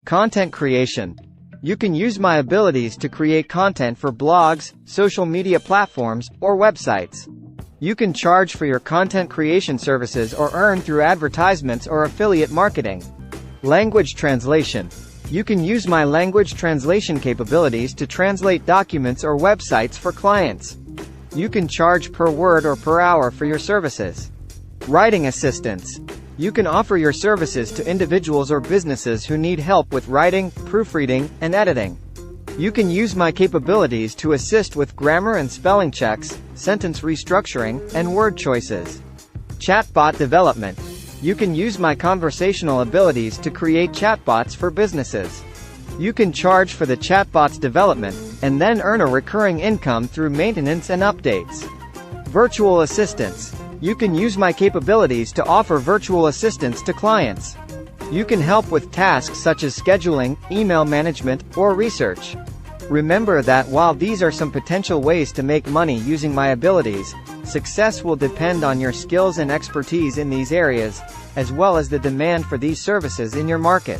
Content creation. You can use my abilities to create content for blogs, social media platforms, or websites. You can charge for your content creation services or earn through advertisements or affiliate marketing. Language translation. You can use my language translation capabilities to translate documents or websites for clients. You can charge per word or per hour for your services. Writing assistance. You can offer your services to individuals or businesses who need help with writing, proofreading, and editing. You can use my capabilities to assist with grammar and spelling checks, sentence restructuring, and word choices. Chatbot development. You can use my conversational abilities to create chatbots for businesses. You can charge for the chatbot's development, and then earn a recurring income through maintenance and updates. Virtual assistants. You can use my capabilities to offer virtual assistance to clients. You can help with tasks such as scheduling, email management, or research. Remember that while these are some potential ways to make money using my abilities, success will depend on your skills and expertise in these areas, as well as the demand for these services in your market.